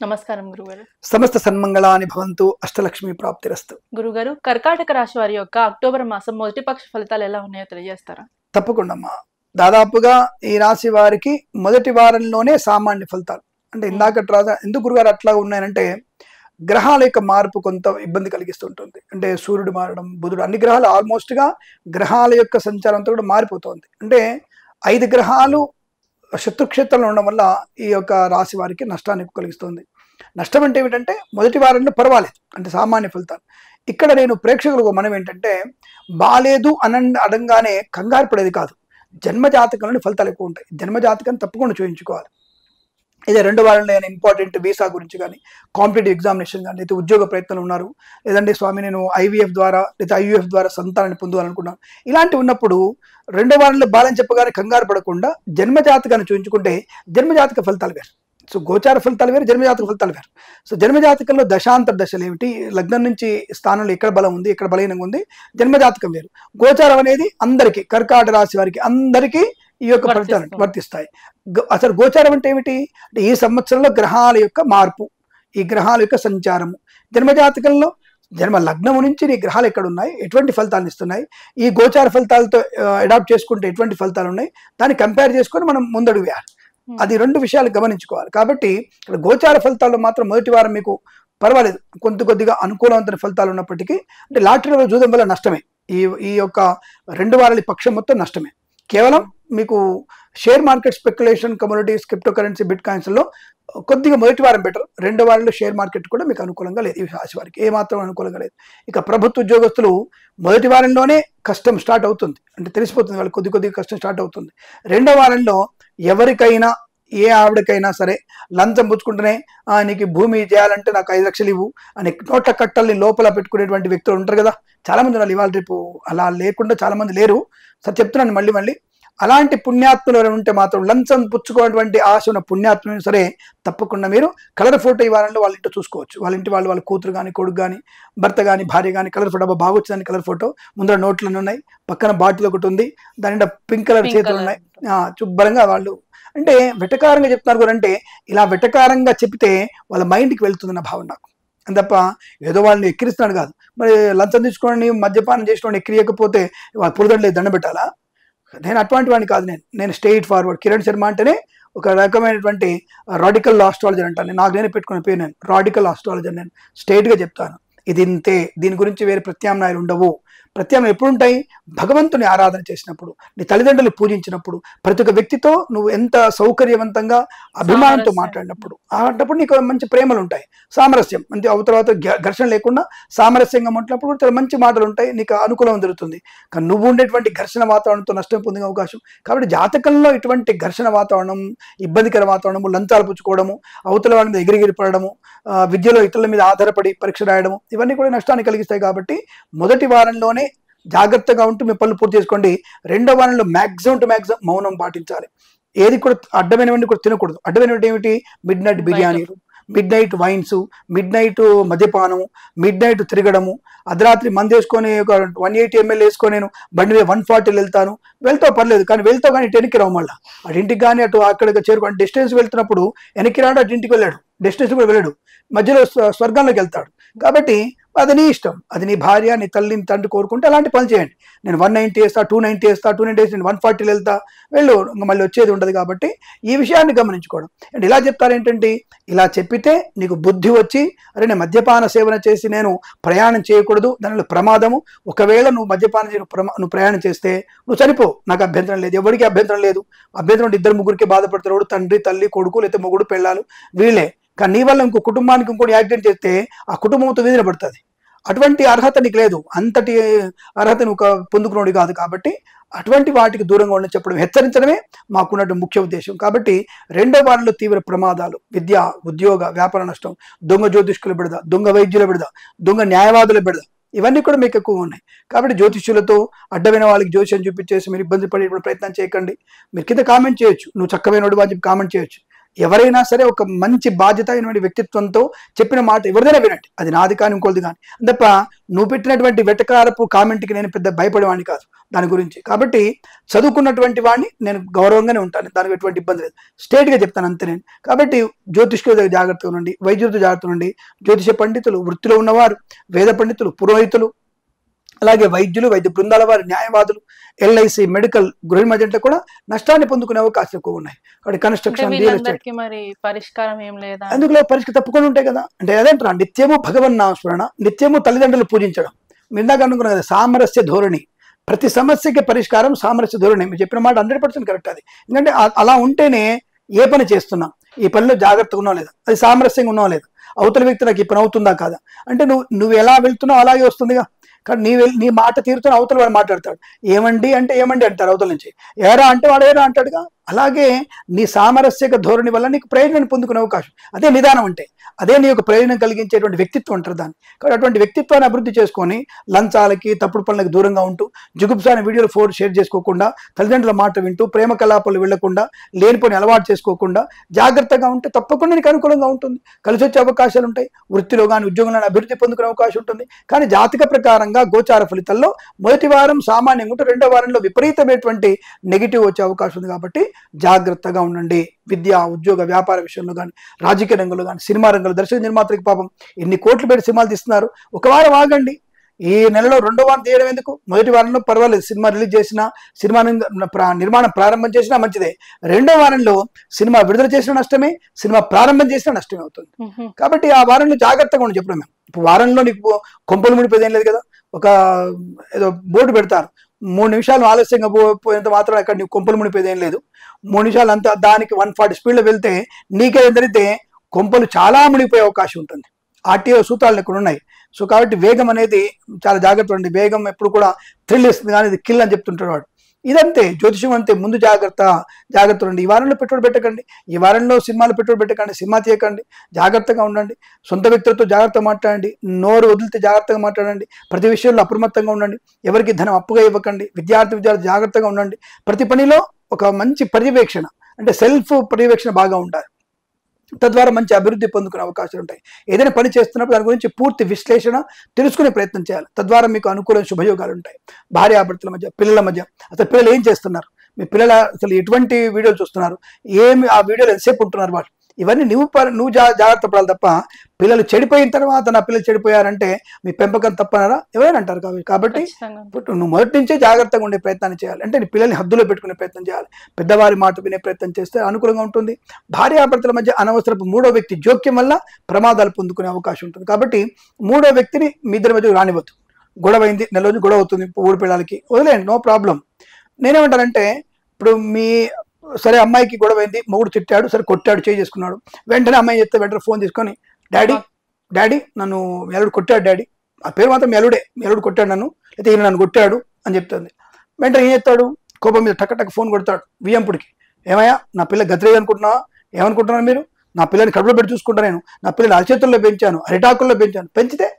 నమస్కారం గురుగారు. సమస్త సన్మంగళాని భవంతు, అష్టలక్ష్మి ప్రాప్తిరస్తు. గురుగారు, కర్కాటక రాశి వారి యొక్క అక్టోబర్ మాసం మొదటి పక్ష ఫలితాలు ఎలా ఉన్నాయో తెలియజేస్తారా? తప్పకుండా అమ్మా. దాదాపుగా ఈ రాశి వారికి మొదటి వారంలోనే సామాన్య ఫలితాలు. అంటే ఇందాక ఎందుకు గురుగారు అట్లా ఉన్నాయంటే గ్రహాల యొక్క మార్పు కొంత ఇబ్బంది కలిగిస్తుంటుంది. అంటే సూర్యుడు మారడం, బుధుడు, అన్ని గ్రహాలు ఆల్మోస్ట్ గా గ్రహాల యొక్క సంచారంతో కూడా మారిపోతుంది. అంటే 5 గ్రహాలు శత్రుక్షేత్రంలో ఉండడం వల్ల ఈ యొక్క రాశి వారికి నష్టాన్ని కలిగిస్తుంది. నష్టం అంటే ఏమిటంటే మొదటి వారంలో పర్వాలేదు, అంటే సామాన్య ఫలితాలు. ఇక్కడ నేను ప్రేక్షకులకు మనం ఏంటంటే బాలేదు అడంగానే కంగారు పడేది కాదు. జన్మజాతకంలోని ఫలితాలు ఎక్కువ ఉంటాయి. జన్మజాతకం తప్పకుండా చూపించుకోవాలి. ఇదే 2 వారంలో ఏమైనా ఇంపార్టెంట్ వీసా గురించి కానీ, కాంపిటేటివ్ ఎగ్జామినేషన్ కానీ, అయితే ఉద్యోగ ప్రయత్నాలు ఉన్నారు, లేదంటే స్వామి నేను ఐవీఎఫ్ ద్వారా లేదా ఐయుఎఫ్ ద్వారా సంతానాన్ని పొందాలనుకున్నాను, ఇలాంటివి ఉన్నప్పుడు 2 వారంలో బాలని చెప్పగానే కంగారు పడకుండా జన్మజాతకాన్ని చూపించుకుంటే జన్మజాతక ఫలితాలు వేరు. సో గోచార ఫలితాలు వేరు, జన్మజాతక ఫలితాలు వేరు. సో జన్మజాతకంలో దశాంతర దశలు ఏమిటి, లగ్నం నుంచి స్థానంలో ఎక్కడ బలం ఉంది, ఎక్కడ బలహీనంగా ఉంది, జన్మజాతకం వేరు. గోచారం అనేది అందరికీ, కర్కాటక రాశి వారికి అందరికీ ఈ యొక్క ఫలితాలు వర్తిస్తాయి. అసలు గోచారం అంటే ఏమిటి అంటే ఈ సంవత్సరంలో గ్రహాల యొక్క మార్పు, ఈ గ్రహాల యొక్క సంచారము. జన్మజాతకంలో జన్మ లగ్నము నుంచి నీ గ్రహాలు ఎక్కడ ఉన్నాయి, ఎటువంటి ఫలితాలను ఇస్తున్నాయి, ఈ గోచార ఫలితాలతో అడాప్ట్ చేసుకుంటే ఎటువంటి ఫలితాలు ఉన్నాయి, దాన్ని కంపేర్ చేసుకొని మనం ముందడుగు వేయాలి. అది 2 విషయాలు గమనించుకోవాలి. కాబట్టి ఇక్కడ గోచార ఫలితాల్లో మాత్రం మొదటి వారం మీకు పర్వాలేదు, కొద్దిగా అనుకూలవంతమైన ఫలితాలు ఉన్నప్పటికీ అంటే లాటరీలో చూడడం వల్ల నష్టమే. ఈ యొక్క 2 వారాల పక్షం మొత్తం నష్టమే. కేవలం మీకు share market speculation, commodities, crypto currency, bit coins లో కొద్దిగా మొదటి వారం బెటర్. 2 వారాల్లో షేర్ మార్కెట్ కూడా మీకు అనుకూలంగా లేదు, ఈ రాశి వారికి ఏమాత్రం అనుకూలంగా లేదు. ఇక ప్రభుత్వ ఉద్యోగస్తులు మొదటి వారంలోనే కష్టం స్టార్ట్ అవుతుంది, అంటే తెలిసిపోతుంది వాళ్ళు కొద్దిగా కష్టం స్టార్ట్ అవుతుంది. 2వ వారంలో ఎవరికైనా ఏ ఆవిడకైనా సరే లంచం పుచ్చుకుంటేనే నీకు భూమి చేయాలంటే నాకు 5 లక్షలు ఇవ్వు అని నోట్ల కట్టల్ని లోపల పెట్టుకునేటువంటి వ్యక్తులు ఉంటారు కదా, చాలా మంది ఉన్నారు. ఇవాళ రేపు అలా లేకుండా చాలా మంది లేరు. సార్ చెప్తున్నాను మళ్ళీ అలాంటి పుణ్యాత్ములు ఎవరైనా ఉంటే మాత్రం లంచం పుచ్చుకోవటువంటి ఆశ ఉన్న పుణ్యాత్ములు సరే తప్పకుండా మీరు కలర్ ఫోటో ఈ వారంలో వాళ్ళ ఇంట్లో చూసుకోవచ్చు. వాళ్ళ కూతురు కానీ, కొడుకు కానీ, భర్త కానీ, భార్య కానీ కలర్ ఫోటో బాగా వచ్చిందని కలర్ ఫోటో, ముందర నోట్లను ఉన్నాయి, పక్కన బాటిల్ ఒకటి ఉంది, దాని పింక్ కలర్ చేతులు ఉన్నాయి, శుభ్రంగా వాళ్ళు అంటే వెటకారంగా చెప్తున్నారు కూడా. అంటే ఇలా వెటకారంగా చెప్తే వాళ్ళ మైండ్కి వెళ్తుందన్న భావన నాకు, తప్ప ఏదో వాళ్ళని ఎక్కిరిస్తున్నాడు కాదు. మరి లంచం తీసుకోండి, మద్యపానం చేసిన ఎక్కిరియకపోతే వాళ్ళు పురదండలేదు, దండ పెట్టాలా? నేను అటువంటి వాడిని కాదు. నేను స్ట్రెయిట్ ఫార్వర్డ్. కిరణ్ శర్మ అంటేనే ఒక రకమైనటువంటి రాడికల్ ఆస్ట్రాలజర్ అంటాను. నాకు నేను పెట్టుకున్న పేరు నేను రాడికల్ ఆస్ట్రాలజర్. నేను స్ట్రైట్గా చెప్తాను, ఇది ఇంతే, దీని గురించి వేరే ప్రత్యామ్నాయాలు ఉండవు. ప్రత్యామ్నాయం ఎప్పుడుంటాయి? భగవంతుని ఆరాధన చేసినప్పుడు, నీ తల్లిదండ్రులు పూజించినప్పుడు, ప్రతి ఒక్క వ్యక్తితో నువ్వు ఎంత సౌకర్యవంతంగా అభిమానంతో మాట్లాడినప్పుడు, అలాంటప్పుడు నీకు మంచి ప్రేమలు ఉంటాయి, సామరస్యం, అంటే తర్వాత ఘర్షణ లేకుండా సామరస్యంగా మాట్లాడినప్పుడు చాలా మంచి మాటలు ఉంటాయి, నీకు అనుకూలం జరుగుతుంది. కానీ నువ్వు ఉండేటువంటి ఘర్షణ వాతావరణంతో నష్టం పొందే అవకాశం. కాబట్టి జాతకంలో ఇటువంటి ఘర్షణ వాతావరణం, ఇబ్బందికర వాతావరణము, లంచాలు పుచ్చుకోవడము, అవతల వాళ్ళ మీద ఎగిరిగిరి పడడము, విద్యలో ఇతరుల మీద ఆధారపడి పరీక్ష రాయడము, ఇవన్నీ కూడా నష్టాన్ని కలిగిస్తాయి. కాబట్టి మొదటి వారంలోనే జాగ్రత్తగా ఉంటూ మీ పనులు పూర్తి చేసుకోండి. 2వ వారంలో మ్యాక్సిమం టు మ్యాక్సిమం మౌనం పాటించాలి. ఏది కూడా అడ్డమైనవన్నీ కూడా తినకూడదు. అడ్డమైనవి ఏమిటి? మిడ్ నైట్ బిర్యానీలు, midnight wines, midnight మద్యపానము, మిడ్ నైట్ తిరగడము, అర్ధరాత్రి మంది వేసుకొని ఒక 180 ml వేసుకొని నేను బండి మీద 140 వెళ్తావు పర్లేదు, కానీ వెళ్తావు కానీ ఇటు వెనక్కి రావు. మళ్ళీ అటు ఇంటికి కానీ అటు అక్కడికి చేరుకొని డెస్టినేషన్ వెళ్తున్నప్పుడు వెనక్కి రాడు, అటు ఇంటికి వెళ్ళాడు, డెస్టినేషన్ కూడా వెళ్ళాడు, మధ్యలో స్వర్గంలోకి వెళ్తాడు. కాబట్టి అది నీ ఇష్టం, అది నీ భార్య, నీ తల్లి, నీ తండ్రి కోరుకుంటే అలాంటి పని చేయండి. నేను 190 వేస్తా, 290 వేస్తా, 290 వేసి నేను 140 వెళ్తా, వెళ్ళు, మళ్ళీ వచ్చేది ఉండదు. కాబట్టి ఈ విషయాన్ని గమనించుకోవడం. అండ్ ఇలా చెప్తారు ఏంటంటే, ఇలా చెప్పితే నీకు బుద్ధి వచ్చి అరే నేను మద్యపాన సేవన చేసి నేను ప్రయాణం చేయకూడదు, దానిలో ప్రమాదము, ఒకవేళ నువ్వు మద్యపానం నువ్వు ప్రయాణం చేస్తే నువ్వు చనిపో, నాకు అభ్యంతరం లేదు, ఎవరికి అభ్యంతరం లేదు. అభ్యంతరం 2-3కి బాధపడతారు, తండ్రి, తల్లి, కొడుకు, లేకపోతే మొగుడు, పెళ్ళాలు, వీళ్ళే. కానీ నీ వల్ల ఇంకో కుటుంబానికి ఇంకోటి యాక్సిడెంట్ చేస్తే ఆ కుటుంబంతో వీధిన పడుతుంది. అటువంటి అర్హత నీకు లేదు, అంతటి అర్హత నువ్వు పొందుకున్నోడు కాదు. కాబట్టి అటువంటి వాటికి దూరంగా ఉండని చెప్పడం, హెచ్చరించడమే మాకున్నట్టు ముఖ్య ఉద్దేశం. కాబట్టి 2వ వారంలో తీవ్ర ప్రమాదాలు, విద్య, ఉద్యోగ, వ్యాపార నష్టం, దొంగ జ్యోతిష్కుల బిడద, దొంగ వైద్యుల బిడద, దొంగ న్యాయవాదుల బిడద, ఇవన్నీ కూడా మీకు ఎక్కువ ఉన్నాయి. కాబట్టి జ్యోతిష్యులతో అడ్డమైన వాళ్ళకి జ్యోతిష్యం చూపించేసి మీరు ఇబ్బంది పడే ప్రయత్నం చేయకండి. మీరు కింద కామెంట్ చేయొచ్చు, నువ్వు చక్కమైనోడు అని చెప్పి కామెంట్ చేయొచ్చు. ఎవరైనా సరే ఒక మంచి బాధ్యత అయినటువంటి వ్యక్తిత్వంతో చెప్పిన మాట ఎవరిదైనా వినండి, అది నాది కానీ ఇంకోది కానీ. తప్ప నువ్వు పెట్టినటువంటి వెటకారపు కామెంట్కి నేను పెద్ద భయపడేవాడిని కాదు. దాని గురించి. కాబట్టి చదువుకున్నటువంటి వాడిని నేను గౌరవంగానే ఉంటాను, దానికి ఎటువంటి ఇబ్బంది లేదు, స్ట్రేట్గా చెప్తాను అంతే నేను. కాబట్టి జ్యోతిష్కుల దగ్గర జాగ్రత్తగా ఉండండి, వైద్యులతో జాగ్రత్తగా ఉండండి. జ్యోతిష పండితులు, వృత్తిలో ఉన్నవారు, వేద పండితులు, పురోహితులు, అలాగే వైద్యులు, వైద్య బృందాల వారు, న్యాయవాదులు, ఎల్ఐసి, మెడికల్, గృహ మధ్యంలో కూడా నష్టాన్ని పొందుకునే అవకాశాలు ఎక్కువ ఉన్నాయి. కాబట్టి కన్స్ట్రక్షన్, రియల్ ఎస్టేట్ మరి పరిష్కారం ఏం లేదా? అందులో పరిష్కారం తప్పకుండా ఉంటాయి కదా. అంటే అదేంటారా, నిత్యము భగవన్ నామస్మరణ, నిత్యము తల్లిదండ్రులు పూజించడం. మీరు ఇందాక అనుకున్నాం కదా, సామరస్య ధోరణి. ప్రతి సమస్యకి పరిష్కారం సామరస్య ధోరణి. మీరు చెప్పిన మాట 100% కరెక్ట్. అది ఎందుకంటే అలా ఉంటేనే ఏ పని చేస్తున్నాం, ఈ పనిలో జాగ్రత్తగా ఉన్నావు లేదా, అది సామరస్యంగా ఉన్నావు లేదా, అవతల వ్యక్తి నాకు ఈ పని అవుతుందా కాదా, అంటే నువ్వు ఎలా వెళ్తున్నావు అలాగే వస్తుందిగా. కానీ నీ మాట తీరుతున్న అవతల వాడు మాట్లాడతాడు, ఏమండి అంటే ఏమండి అంటారు అవతల నుంచి, ఏరా అంటే వాడు ఏరా అంటాడుగా. అలాగే నీ సామరస్యక ధోరణి వల్ల నీకు ప్రయోజనం పొందుకునే అవకాశం, అదే నిదానం అంటే, అదే నీ యొక్క ప్రయోజనం కలిగించేటువంటి వ్యక్తిత్వం అంటారు దాన్ని. కాబట్టి అటువంటి వ్యక్తిత్వాన్ని అభివృద్ధి చేసుకొని లంచాలకి, తప్పుడు పనులకు దూరంగా ఉంటూ, జుగుప్సాని వీడియోలు షేర్ చేసుకోకుండా, తల్లిదండ్రుల మాట వింటూ, ప్రేమ కలాపాలు వెళ్లకుండా, లేనిపోని అలవాటు చేసుకోకుండా జాగ్రత్తగా ఉంటే తప్పకుండా నీకు అనుకూలంగా ఉంటుంది, కలిసి వచ్చే అవకాశాలు ఉంటాయి. వృత్తిలో కానీ ఉద్యోగంలో అభివృద్ధి పొందుకునే అవకాశం ఉంటుంది. కానీ జాతక ప్రకారంగా గోచార ఫలితాల్లో మొదటి వారం సామాన్యంగా ఉంటే రెండో వారంలో విపరీతమైనటువంటి నెగిటివ్ వచ్చే అవకాశం ఉంది. కాబట్టి జాగ్రత్తగా ఉండండి. విద్య, ఉద్యోగ, వ్యాపార విషయంలో కానీ, రాజకీయ రంగంలో కానీ, సినిమా రంగంలో దర్శక నిర్మాతలకు పాపం ఎన్ని కోట్లు పెట్టి సినిమాలు తీస్తున్నారు. ఒక వారం ఆగండి. ఈ నెలలో రెండో వారం తీయడం ఎందుకు? మొదటి వారంలో పర్వాలేదు, సినిమా రిలీజ్ చేసినా, సినిమా నిర్మాణం ప్రారంభం చేసినా మంచిదే. రెండో వారంలో సినిమా విడుదల చేసిన నష్టమే, సినిమా ప్రారంభం చేసినా నష్టమే అవుతుంది. కాబట్టి ఆ వారంలో జాగ్రత్తగా ఉండి చెప్పడం. మేము ఇప్పుడు వారంలో నీకు కొంపలు ముడిపోయేది ఏం లేదు కదా. ఒక ఏదో బోర్డు పెడతారు, 3 నిమిషాలు ఆలస్యంగా పోయేంత మాత్రం అక్కడ నీకు కొంపలు మునిపోయేది ఏం లేదు. 3 నిమిషాలు అంతా దానికి 140 స్పీడ్లో వెళ్తే నీకే జరిగితే కొంపలు చాలా మునిగిపోయే అవకాశం ఉంటుంది. ఆర్టీఓ సూత్రాలు ఇక్కడ ఉన్నాయి. సో కాబట్టి వేగం అనేది చాలా జాగ్రత్త ఉండి, వేగం ఎప్పుడు కూడా థ్రిల్ ఇస్తుంది కానీ ఇది కిల్ అని చెప్తుంటాడు వాడు. ఇదంతే, జ్యోతిషం అంతే. ముందు జాగ్రత్త ఉండండి. ఈ వారంలో పెట్టుబడి పెట్టకండి, ఈ వారంలో సినిమాలు పెట్టుబడి పెట్టకండి, సినిమా తీయకండి, జాగ్రత్తగా ఉండండి. సొంత వ్యక్తులతో జాగ్రత్తగా మాట్లాడండి, నోరు వదిలితే జాగ్రత్తగా మాట్లాడండి, ప్రతి విషయంలో అప్రమత్తంగా ఉండండి, ఎవరికి ధనం అప్పుగా ఇవ్వకండి, విద్యార్థి జాగ్రత్తగా ఉండండి. ప్రతి పనిలో ఒక మంచి పర్యవేక్షణ, అంటే సెల్ఫ్ పర్యవేక్షణ బాగా ఉండాలి. తద్వారా మంచి అభివృద్ధి పొందుకునే అవకాశాలు ఉంటాయి. ఏదైనా పని చేస్తున్నప్పుడు దాని గురించి పూర్తి విశ్లేషణ తెలుసుకునే ప్రయత్నం చేయాలి. తద్వారా మీకు అనుకూల శుభయోగాలు ఉంటాయి. భార్యాభర్తల మధ్య, పిల్లల మధ్య, అసలు పిల్లలు ఏం చేస్తున్నారు, మీ పిల్లలు అసలు ఎటువంటి వీడియోలు చూస్తున్నారు, ఏమి ఆ వీడియోలు ఎంతసేపు ఉంటున్నారు వాళ్ళు, ఇవన్నీ నువ్వు జాగ్రత్త పడాలి తప్ప పిల్లలు చెడిపోయిన తర్వాత నా పిల్లలు చెడిపోయారంటే మీ పెంపకం తప్పనరా ఎవరైనా అంటారు. కాబట్టి నువ్వు మొదటి నుంచే జాగ్రత్తగా ఉండే ప్రయత్నాన్ని చేయాలి. అంటే నీ పిల్లల్ని హద్దులో పెట్టుకునే ప్రయత్నం చేయాలి. పెద్దవారి మాట వినే ప్రయత్నం చేస్తే అనుకూలంగా ఉంటుంది. భార్యాభర్తల మధ్య అనవసరపు మూడో వ్యక్తి జోక్యం వల్ల ప్రమాదాలు పొందుకునే అవకాశం ఉంటుంది. కాబట్టి మూడో వ్యక్తిని మీ ఇద్దరి మధ్య రానివ్వద్దు. గొడవ అయింది, నెల రోజు గొడవ అవుతుంది, ఊడి పిల్లలకి వదిలేయండి, నో ప్రాబ్లం. నేనేమంటానంటే, ఇప్పుడు సరే అమ్మాయికి గొడవ అయింది, మొగుడు తిట్టాడు, సరే కొట్టాడు, చేసుకున్నాడు, వెంటనే అమ్మాయి చెప్తే వెంటనే ఫోన్ తీసుకొని డాడీ నన్ను మెలుడు కొట్టాడు డాడీ, ఆ పేరు మాత్రం మెలుడు కొట్టాడు నన్ను, అయితే ఈయన నన్ను కొట్టాడు అని చెప్తుంది. వెంటనే ఏం చెప్తాడు, కోపం మీద టక్క ఫోన్ కొడతాడు వియ్యంపుడికి, ఏమయ్యా నా పిల్ల గతిరేది అనుకుంటున్నావా, ఏమనుకుంటున్నారు మీరు, నా పిల్లని కడుపులో పెట్టి చూసుకుంటా, నేను నా పిల్లని అరచేతుల్లో పెంచాను, అరిటాకుల్లో పెంచాను, పెంచితే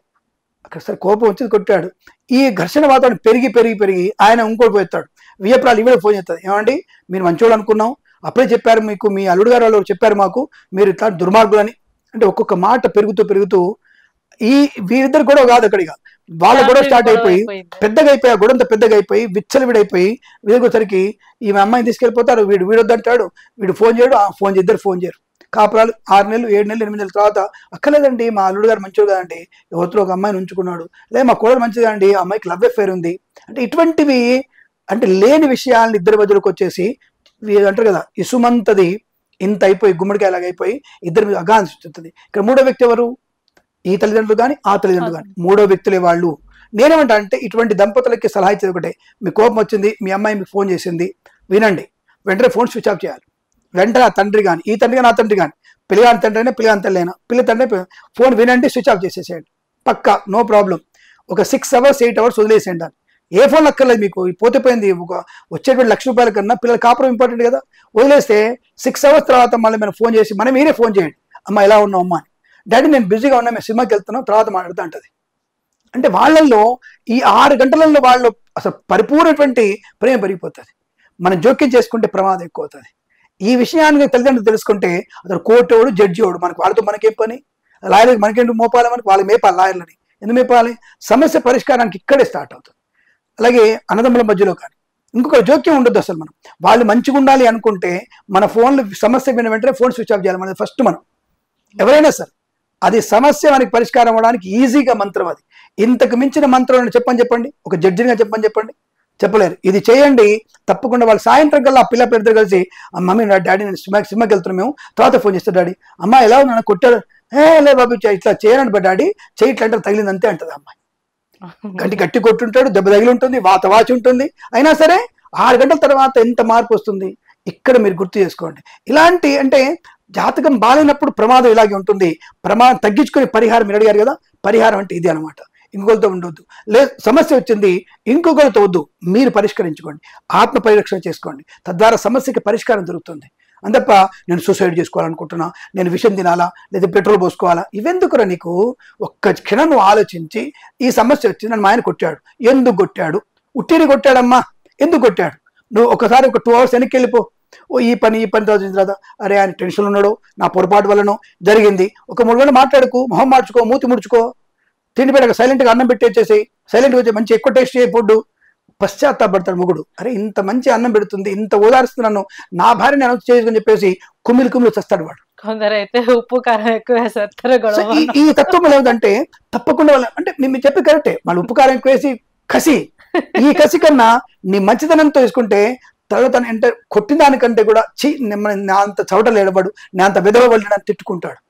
అక్కడ సరే కోపం వచ్చి కొట్టాడు. ఈ ఘర్షణ వాతావరణం పెరిగి ఆయన ఇంకోటి పోతాడు, వియ్యపురాలు ఇవిడే ఫోన్ చేస్తుంది, ఏమండి మీరు మంచోడు అనుకున్నాం, అప్పుడే చెప్పారు మీకు మీ అల్లుడు గారు వాళ్ళు చెప్పారు మాకు మీరు ఇట్లా దుర్మార్గులని. అంటే ఒక్కొక్క మాట పెరుగుతూ వీరిద్దరు గొడవ కాదు, అక్కడిగా వాళ్ళ గొడవ స్టార్ట్ అయిపోయి పెద్దగా అయిపోయి, ఆ గొడవంతా పెద్దగా అయిపోయి విచ్చలవిడైపోయి వీడికొసరికి ఈమె అమ్మాయిని తీసుకెళ్ళిపోతారు, వీడొద్దంటాడు, వీడు ఫోన్ చేయడు, ఇద్దరు ఫోన్ చేయరు. కాపురాలు 6 నెలలు 7 నెలలు 8 నెలల తర్వాత, అక్కర్లేదండి మా అల్లుడు గారు మంచిగా కదండి, ఎవరితో ఒక అమ్మాయిని ఉంచుకున్నాడు, లేదా మా కోడలు మంచిగా అండి, ఆ అమ్మాయికి లవ్ అఫేర్ ఉంది. అంటే ఇటువంటివి, అంటే లేని విషయాలను ఇద్దరి మధ్యలోకి వచ్చేసి అంటారు కదా, ఇసుమంతది ఇంత అయిపోయి గుమ్మడికాయలాగా అయిపోయి ఇద్దరి మీద అగాధం సృష్టిస్తుంది. ఇక్కడ మూడో వ్యక్తి ఎవరు, ఈ తల్లిదండ్రులు కానీ ఆ తల్లిదండ్రులు కానీ, మూడో వ్యక్తులే వాళ్ళు. నేనేమంటా అంటే, ఇటువంటి దంపతులకి సలహా ఇచ్చేది ఒకటే, మీ కోపం వచ్చింది, మీ అమ్మాయి మీకు ఫోన్ చేసింది, వినండి, వెంటనే ఫోన్ స్విచ్ ఆఫ్ చేయాలి. వెంటనే ఆ తండ్రి కానీ, ఈ తండ్రి కానీ ఆ తండ్రి కానీ, పిల్లగాని తండ్రి అయినా పిల్లగాని తల్లి అయినా, పిల్ల తండ్రి ఫోన్ వినండి, స్విచ్ ఆఫ్ చేసేసేయండి, పక్కా నో ప్రాబ్లం. ఒక 6 hours 8 hours వదిలేసేయండి. ఏ ఫోన్ అక్కర్లేదు మీకు, పోతే ఒక వచ్చేటువంటి ₹1,00,000 కన్నా పిల్లల కాపురం ఇంపార్టెంట్ కదా. వదిలేస్తే 6 hours తర్వాత మళ్ళీ మనం ఫోన్ చేసి మీరే ఫోన్ చేయండి, అమ్మ ఎలా ఉన్నావు అమ్మ అని, డాడీ నేను బిజీగా ఉన్నా, మేము సినిమాకి వెళ్తున్నాం తర్వాత మాట్లాడుతూ అంటది. అంటే వాళ్ళల్లో ఈ 6 గంటలలో వాళ్ళు అసలు పరిపూర్ణటువంటి ప్రేమ పెరిగిపోతుంది. మనం జోక్యం చేసుకుంటే ప్రమాదం ఎక్కువ అవుతుంది. ఈ విషయాన్ని తల్లిదండ్రులు తెలుసుకుంటే అతను కోర్టోడు జడ్జిోడు, వాళ్ళతో మనకేం పని, లాయర్కి మనకేంటి మోపాలి, వాళ్ళకి మేపాలి, లాయర్లని ఎందుకు మేపాలి, సమస్య పరిష్కారానికి ఇక్కడే స్టార్ట్ అవుతుంది. అలాగే అన్నదమ్ముల మధ్యలో కానీ ఇంకొక జోక్యం ఉండొద్దు అసలు. మనం వాళ్ళు మంచిగా ఉండాలి అనుకుంటే మన ఫోన్లు సమస్య విన్న వెంటనే ఫోన్ స్విచ్ ఆఫ్ చేయాలి మనది ఫస్ట్. మనం ఎవరైనా సరే అది సమస్య మనకి పరిష్కారం అవ్వడానికి ఈజీగా మంత్రం అది. ఇంతకు మించిన మంత్రం చెప్పండి, ఒక జడ్జిగా చెప్పండి, చెప్పలేరు. ఇది చేయండి తప్పకుండా. వాళ్ళు సాయంత్రం కల్లా ఆ పిల్ల పెద్దరు కలిసి మమ్మీ నా డాడీ నేను సినిమాకి వెళ్తున్నాం, మేము తర్వాత ఫోన్ చేస్తాను డాడీ, అమ్మ ఎలా ఉన్నా కొట్టాడు, లే బాబు ఇట్లా చేయనండి డాడీ, చేయి ఇట్లా అంటే తగిలింది అంతే అంటది అమ్మాయి. గట్టి కొట్టుంటాడు, దెబ్బ తగిలి ఉంటుంది, వాచి ఉంటుంది, అయినా సరే 6 గంటల తర్వాత ఎంత మార్పు వస్తుంది ఇక్కడ మీరు గుర్తు చేసుకోండి. ఇలాంటి అంటే జాతకం బాగాలేనప్పుడు ప్రమాదం ఇలాగే ఉంటుంది. ప్రమాదం తగ్గించుకునే పరిహారం మీరు అడిగారు కదా, పరిహారం అంటే ఇది అనమాట. ఇంకొకరితో ఉండొద్దు, సమస్య వచ్చింది ఇంకొకరితో వద్దు, మీరు పరిష్కరించుకోండి, ఆత్మ పరిరక్షణ చేసుకోండి, తద్వారా సమస్యకి పరిష్కారం దొరుకుతుంది. అందప్ప నేను సూసైడ్ చేసుకోవాలనుకుంటున్నా, నేను విషం తినాలా, లేదా పెట్రోల్ పోసుకోవాలా, ఇవెందుకురా నీకు? ఒక్క క్షణం నువ్వు ఆలోచించి, ఈ సమస్య వచ్చింది, నన్ను మా ఆయన కొట్టాడు, ఎందుకు కొట్టాడు? ఉట్టిని కొట్టాడమ్మా, ఎందుకు కొట్టాడు? నువ్వు ఒకసారి ఒక 2 అవర్స్ వెనక్కి వెళ్ళిపో. ఈ పని వచ్చిన తర్వాత అరే ఆయన టెన్షన్ ఉన్నాడో, నా పొరపాటు వల్లనో జరిగింది, ఒక 3 గంటలు మాట్లాడుకో, మొహం మార్చుకో, మూతి ముడుచుకో, తిండి పెట్టక సైలెంట్గా అన్నం పెట్టేసేసి సైలెంట్గా వచ్చి మంచి ఎక్కువ టేస్ట్ చేయ ఫుడ్. పశ్చాత్తాపడతాడు మొగుడు, అరే ఇంత మంచి అన్నం పెడుతుంది, ఇంత ఓదారుస్తున్నాను, నా భార్యని అనౌన్స్ చేసుకుని చెప్పేసి కుమిలి చస్తాడు వాడు. కొందరైతే ఉప్పు కారం ఎక్కువ వేసేస్తారు. ఈ తత్వం ఏమిటంటే తప్పకుండా అంటే మీరు చెప్పి కరెక్టే, వాళ్ళు ఉప్పు కారం ఎక్కువ వేసి కసి, ఈ కసి కన్నా నీ మంచితనంతో వేసుకుంటే తర్వాత అంటే కొట్టిన దానికంటే కూడా నా అంత చవటలు ఎడబడు, నా అంత విధవబడి అని తిట్టుకుంటాడు.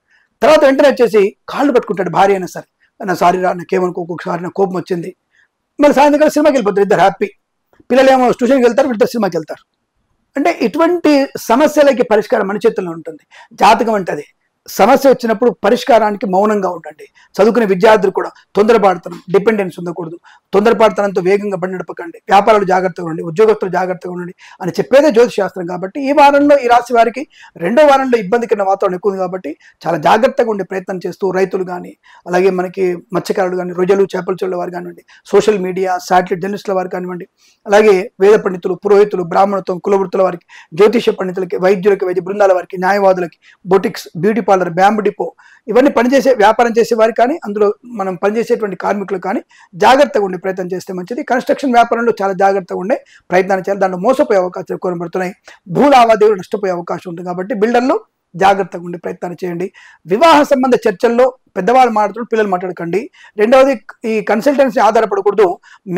తర్వాత వెంటనే వచ్చేసి కాళ్ళు పట్టుకుంటాడు భార్య అయినా సరే, నా సారీ రా, నాకేమనుకో, ఒక్కొక్కసారి నా కోపం వచ్చింది. మళ్ళీ సాయంత్రం సినిమాకి వెళ్ళిపోతారు ఇద్దరు హ్యాపీ. పిల్లలు ఏమో ట్యూషన్కి వెళ్తారు, వీళ్ళతో సినిమాకి వెళ్తారు. అంటే ఇటువంటి సమస్యలకి పరిష్కారం మన చేతుల్లో ఉంటుంది. జాతకం అంటే అది. సమస్య వచ్చినప్పుడు పరిష్కారానికి మౌనంగా ఉండండి. చదువుకునే విద్యార్థులు కూడా తొందరపాటుతనం, డిపెండెన్స్ ఉండకూడదు, తొందరపాటుతనంతో వేగంగా బండి నడపకండి, వ్యాపారాలు జాగ్రత్తగా ఉండండి, ఉద్యోగస్తులు జాగ్రత్తగా ఉండండి అని చెప్పేదే జ్యోతిష్ శాస్త్రం. కాబట్టి ఈ వారంలో ఈ రాశి వారికి 2వ వారంలో ఇబ్బందికరమైన వాతావరణం ఎక్కువ ఉంది కాబట్టి చాలా జాగ్రత్తగా ఉండే ప్రయత్నం చేస్తూ రైతులు కానీ, అలాగే మనకి మత్స్యకారులు కానీ, రొయ్యలు చేపల చెరువుల వారు కానివ్వండి, సోషల్ మీడియా శాటిలైట్ జర్నలిస్టుల వారు కానివ్వండి, అలాగే వేద పండితులు, పురోహితులు, బ్రాహ్మణత్వం, కులవృత్తుల వారికి, జ్యోతిష పండితులకి, వైద్యులకి, వైద్య బృందాల వారికి, న్యాయవాదులకి, boutiques, beauty parlour, bamboo depot, ఇవన్నీ పనిచేసే వ్యాపారం చేసే వారికి కానీ, అందులో మనం పనిచేసేటువంటి కార్మికులు కానీ జాగ్రత్తగా ఉండే ప్రయత్నం చేస్తే మంచిది. కన్స్ట్రక్షన్ వ్యాపారంలో చాలా జాగ్రత్తగా ఉండే ప్రయత్నాలు చేయాలి, దాంట్లో మోసపోయే అవకాశాలు ఎక్కువ పడుతున్నాయి, భూ లావాదేవీలు నష్టపోయే అవకాశం ఉంటుంది. కాబట్టి బిల్డర్లు జాగ్రత్తగా ఉండే ప్రయత్నాలు చేయండి. వివాహ సంబంధ చర్చల్లో పెద్దవాళ్ళు మాట్లాడుతున్నారు, పిల్లలు మాట్లాడకండి. రెండవది, ఈ కన్సల్టెన్సీ ఆధారపడకూడదు.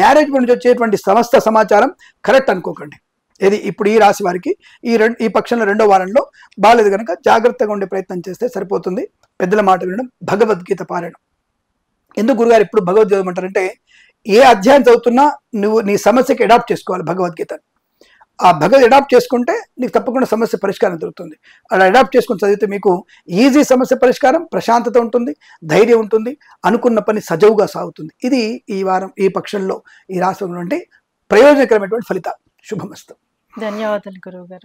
మ్యారేజ్ గురించి వచ్చేటువంటి సమస్త సమాచారం కరెక్ట్ అనుకోకండి. ఇది ఇప్పుడు ఈ రాశి వారికి ఈ పక్షంలో 2వ వారంలో బాగాలేదు కనుక జాగ్రత్తగా ఉండే ప్రయత్నం చేస్తే సరిపోతుంది. పెద్దల మాట వినడం, భగవద్గీత పారాయణం. ఎందుకు గురుగారు ఇప్పుడు భగవద్గీత ఏమంటారంటే, ఏ అధ్యాయం చదువుతున్నా నువ్వు నీ సమస్యకి అడాప్ట్ చేసుకోవాలి భగవద్గీతను. ఆ అడాప్ట్ చేసుకుంటే నీకు తప్పకుండా సమస్య పరిష్కారం దొరుకుతుంది. అలా అడాప్ట్ చేసుకుని చదివితే మీకు ఈజీ సమస్య పరిష్కారం, ప్రశాంతత ఉంటుంది, ధైర్యం ఉంటుంది, అనుకున్న పని సజవుగా సాగుతుంది. ఇది ఈ వారం ఈ పక్షంలో ఈ రాశి ప్రయోజనకరమైనటువంటి ఫలితాలు. శుభమస్తు. ధన్యవాదాలు గురువు గారు.